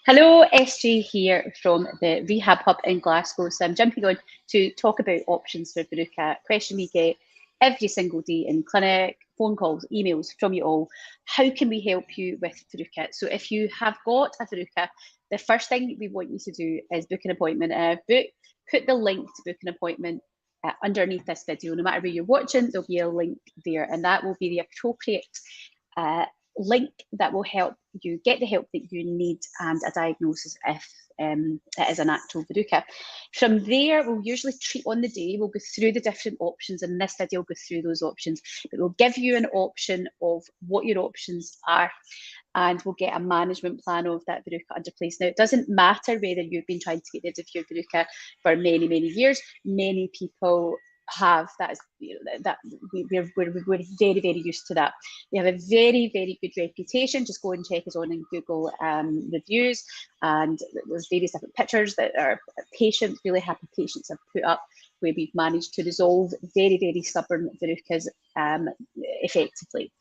Hello, SJ here from the Rehab Hub in Glasgow. So I'm jumping on to talk about options for Verruca. Question we get every single day in clinic, phone calls, emails from you all. How can we help you with Verruca? So if you have got a Verruca, the first thing we want you to do is book an appointment. Put the link to book an appointment underneath this video. No matter where you're watching, there'll be a link there, and that will be the appropriate uh, link that will help you get the help that you need and a diagnosis if it is an actual Verruca. From there, we'll usually treat on the day. We'll go through the different options, and in this video, we'll go through those options. But we'll give you an option of what your options are, and we'll get a management plan of that Verruca under place. Now, it doesn't matter whether you've been trying to get rid of your Verruca for many, many years. Many people have that. We're very, very used to that. We have a very, very good reputation. Just go and check us on in Google reviews, and there's various different pictures that our patients, really happy patients, have put up where we've managed to resolve very, very stubborn Verrucas effectively.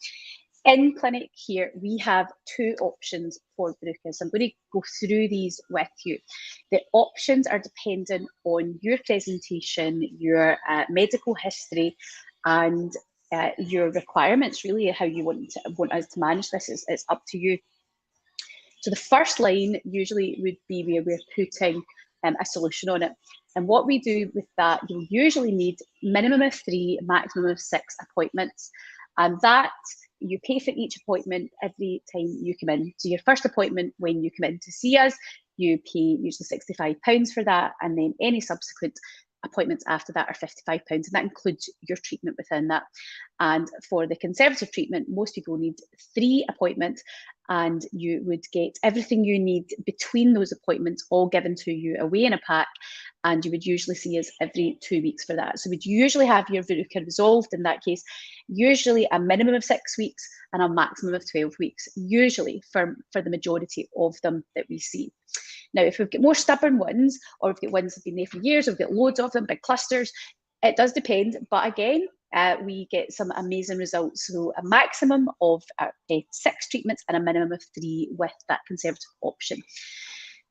In clinic here, we have two options for Verrucas. I'm going to go through these with you. The options are dependent on your presentation, your medical history, and your requirements, really, how you want us to manage this. It's up to you. So the first line usually would be where we're putting a solution on it. And what we do with that, you'll usually need minimum of 3, maximum of 6 appointments. And that you pay for each appointment every time you come in. So your first appointment when you come in to see us, you pay usually £65 for that, and then any subsequent appointments after that are £55, and that includes your treatment within that. And for the conservative treatment, most people need 3 appointments, and you would get everything you need between those appointments all given to you away in a pack, and you would usually see us every 2 weeks for that. So we'd usually have your Verruca resolved in that case, usually a minimum of 6 weeks and a maximum of 12 weeks, usually for the majority of them that we see. Now, if we've got more stubborn ones, or we've got ones that have been there for years, or we've got loads of them, big clusters, it does depend. But again, we get some amazing results. So a maximum of 6 treatments and a minimum of 3 with that conservative option.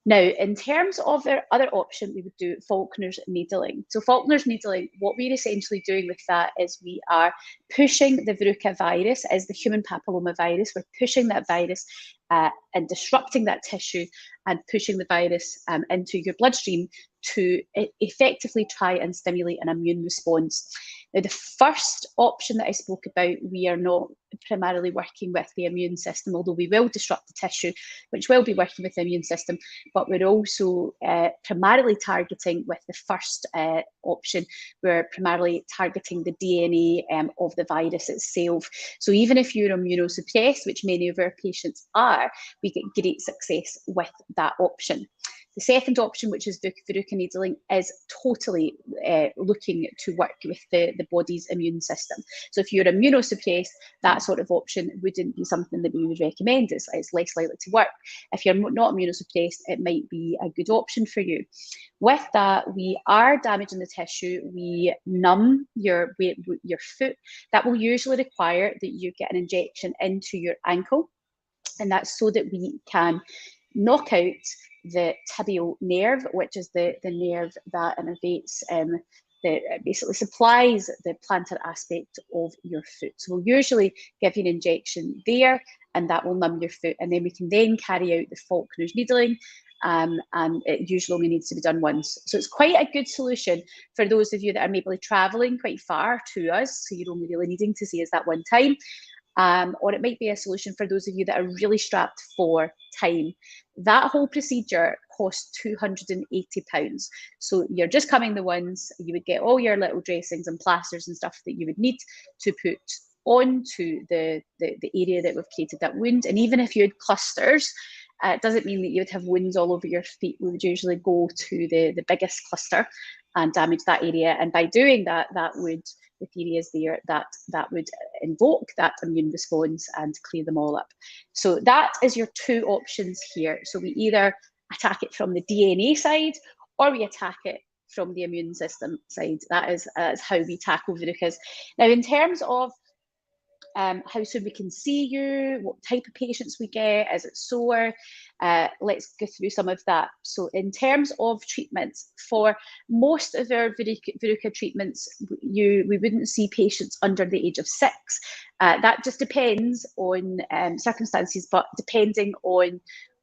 Now, in terms of our other option, we would do Faulconers needling. So Faulconers needling, what we're essentially doing with that is we are pushing the Verruca virus, as the human papilloma virus. We're pushing that virus and disrupting that tissue and pushing the virus into your bloodstream to effectively try and stimulate an immune response. Now, the first option that I spoke about, we are not primarily working with the immune system, although we will disrupt the tissue, which will be working with the immune system, but we're also primarily targeting with the first option, we're primarily targeting the DNA of the virus itself. So even if you're immunosuppressed, which many of our patients are, we get great success with that option. The second option, which is Verruca needling, is totally looking to work with the body's immune system. So if you're immunosuppressed, that sort of option wouldn't be something that we would recommend. It's less likely to work. If you're not immunosuppressed, it might be a good option for you. With that, we are damaging the tissue. We numb your foot. That will usually require that you get an injection into your ankle, and that's so that we can knock out the tibial nerve, which is the nerve that innervates, that basically supplies the plantar aspect of your foot. So we'll usually give you an injection there, and that will numb your foot, and then we can then carry out the Faulconers needling, and it usually only needs to be done once. So it's quite a good solution for those of you that are maybe travelling quite far to us, so you're only really needing to see us that one time. Or it might be a solution for those of you that are really strapped for time. That whole procedure costs £280. So you're just coming the once, you would get all your little dressings and plasters and stuff that you would need to put onto the area that we've created that wound. And even if you had clusters, it doesn't mean that you would have wounds all over your feet. We would usually go to the biggest cluster and damage that area. And by doing that, the theory is there that would invoke that immune response and clear them all up. So that is your 2 options here. So we either attack it from the DNA side, or we attack it from the immune system side. That is how we tackle Verrucas. Now, in terms of how soon we can see you, what type of patients we get, is it sore? Let's go through some of that. So in terms of treatments, for most of our Verruca treatments, we wouldn't see patients under the age of 6. That just depends on circumstances, but depending on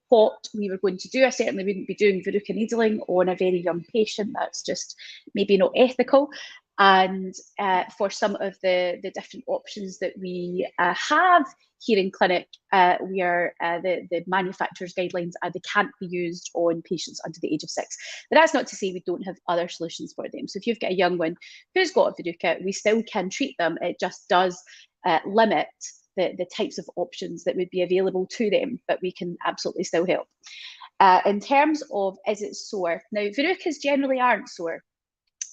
what we were going to do, I certainly wouldn't be doing Verruca needling on a very young patient. That's just maybe not ethical. And for some of the different options that we have here in clinic, we are the manufacturer's guidelines are they can't be used on patients under the age of 6. But that's not to say we don't have other solutions for them. So if you've got a young one who's got a Verruca, we still can treat them. It just does limit the types of options that would be available to them, but we can absolutely still help. In terms of, is it sore? Now, Verrucas generally aren't sore.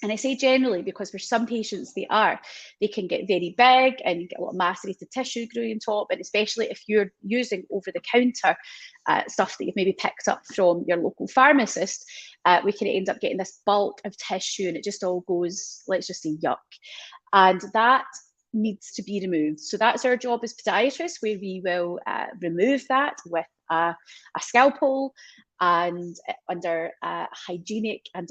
And I say generally because for some patients they are. They can get very big and you get a lot of macerated tissue growing on top, and especially if you're using over-the-counter stuff that you've maybe picked up from your local pharmacist, we can end up getting this bulk of tissue and it just all goes, let's just say, yuck. And that needs to be removed. So that's our job as podiatrists, where we will remove that with a scalpel and under hygienic and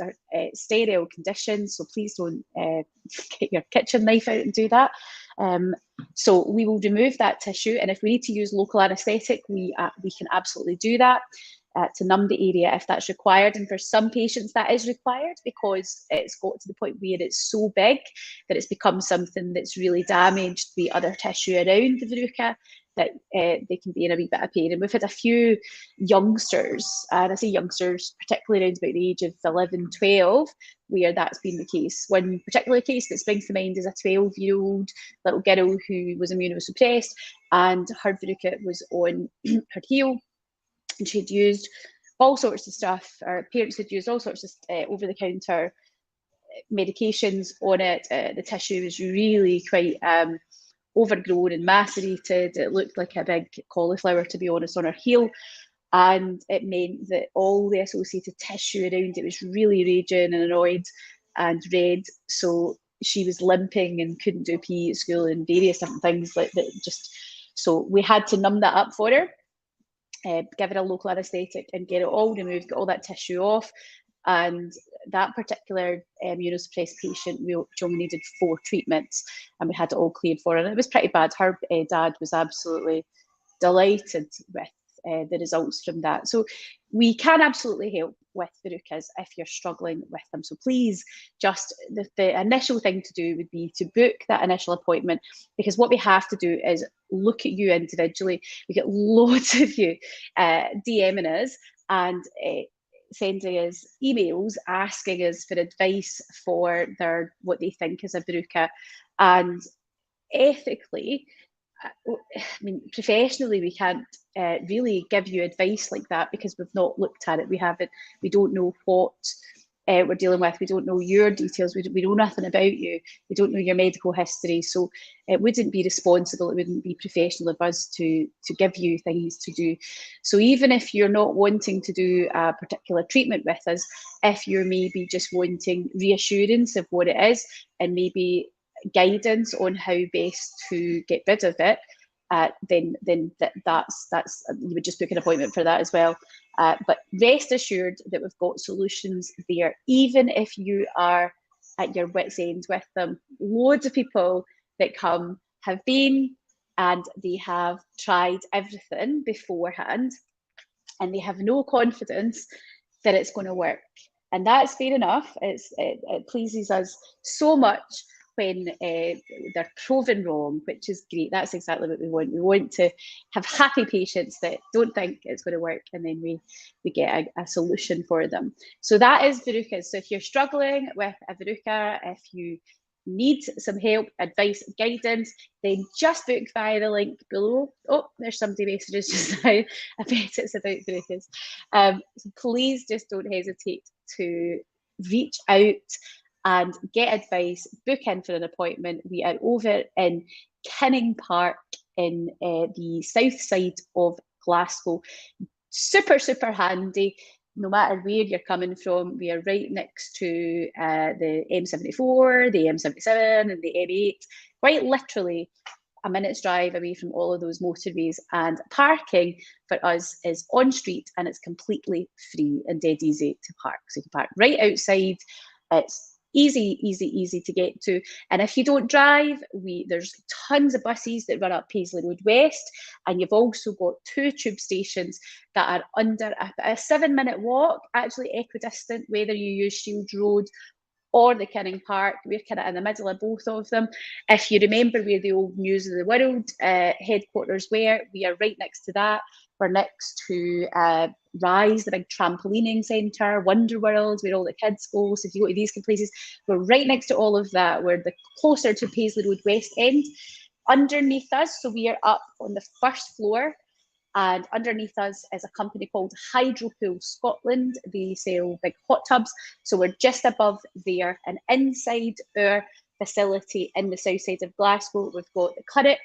sterile conditions. So please don't get your kitchen knife out and do that. So we will remove that tissue, and if we need to use local anaesthetic, we can absolutely do that to numb the area if that's required. And for some patients that is required because it's got to the point where it's so big that it's become something that's really damaged the other tissue around the Verruca, that they can be in a wee bit of pain. And we've had a few youngsters, and I say youngsters, particularly around about the age of 11, 12, where that's been the case. One particular case that springs to mind is a 12-year-old little girl who was immunosuppressed, and her Verruca was on her heel, and she'd used all sorts of stuff. Her parents had used all sorts of over-the-counter medications on it. The tissue was really quite overgrown and macerated. It looked like a big cauliflower, to be honest, on her heel. And it meant that all the associated tissue around it was really raging and annoyed and red. So she was limping and couldn't do PE at school and various different things like that. So we had to numb that up for her, give her a local anaesthetic and get it all removed, get all that tissue off. And that particular immunosuppressed patient, we only needed 4 treatments and we had it all cleared for her. And it was pretty bad. Her dad was absolutely delighted with the results from that. So we can absolutely help with Verrucas if you're struggling with them. So please, just the initial thing to do would be to book that initial appointment, because what we have to do is look at you individually. We get loads of you DMing us and sending us emails asking us for advice for what they think is a Verruca. And ethically, I mean, professionally, we can't really give you advice like that because we've not looked at it. We don't know what we're dealing with. We don't know your details. We know nothing about you. We don't know your medical history. So it wouldn't be responsible. It wouldn't be professional of us to give you things to do. So even if you're not wanting to do a particular treatment with us, if you're maybe just wanting reassurance of what it is and maybe guidance on how best to get rid of it, then that's you would just book an appointment for that as well. But rest assured that we've got solutions there, even if you are at your wit's end with them. Loads of people that come have been and they have tried everything beforehand and they have no confidence that it's going to work. And that's fair enough. It pleases us so much when they're proven wrong, which is great. That's exactly what we want. We want to have happy patients that don't think it's going to work, and then we get a solution for them. So that is Verrucas. So if you're struggling with a Verruca, if you need some help, advice, guidance, then just book via the link below. Oh, there's somebody messages just now. I bet it's about Verrucas. So please just don't hesitate to reach out and get advice, book in for an appointment. We are over in Kinning Park in the south side of Glasgow. Super, super handy. No matter where you're coming from, we are right next to the M74, the M77 and the M8. Quite literally, a minute's drive away from all of those motorways, and parking for us is on street, and it's completely free and dead easy to park. So you can park right outside. It's easy to get to. And if you don't drive, there's tons of buses that run up Paisley Road West, and you've also got 2 tube stations that are under a 7-minute walk, actually equidistant, whether you use Shield Road or the Kinning Park. We're kind of in the middle of both of them. If you remember where the old News of the World headquarters were, we are right next to that. We're next to Rise, the big trampolining centre, Wonder World, where all the kids go. So if you go to these places, we're right next to all of that. We're closer to Paisley Road West End. Underneath us, so we are up on the first floor, and underneath us is a company called Hydropool Scotland. They sell big hot tubs. So we're just above there. And inside our facility in the south side of Glasgow, we've got the clinic,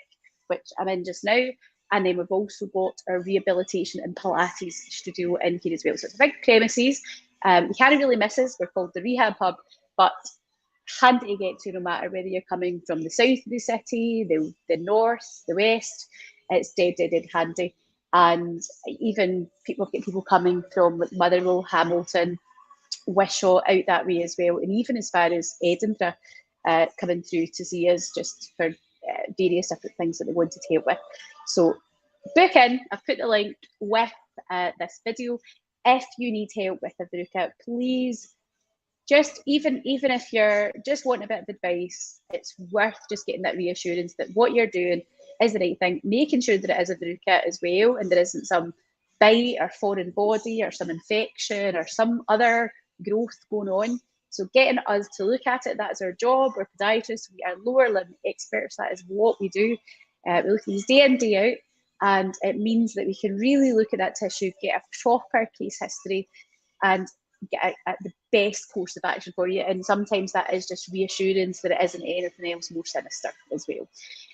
which I'm in just now. And then we've also got our rehabilitation and Pilates studio in here as well. So it's a big premises. You can't really miss us. We're called the Rehab Hub, but handy to get to no matter whether you're coming from the south of the city, the north, the west. It's dead handy. And even people coming from like Motherwell, Hamilton, Wishaw, out that way as well, and even as far as Edinburgh, coming through to see us just for various different things that they wanted help with. So book in. I've put the link with this video. If you need help with a Verruca, please, just even if you're just wanting a bit of advice, it's worth just getting that reassurance that what you're doing is the right thing, making sure that it is a Verruca as well, and there isn't some bite or foreign body or some infection or some other growth going on. So getting us to look at it, that's our job. We're podiatrists, we are lower limb experts, that is what we do. We look at these day in, day out, and it means that we can really look at that tissue, get a proper case history, and get the best course of action for you. And sometimes that is just reassurance that it isn't anything else more sinister as well.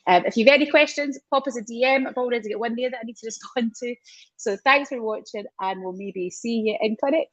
If you've any questions, pop us a DM. I've already got one there that I need to respond to. So thanks for watching, and we'll maybe see you in clinic.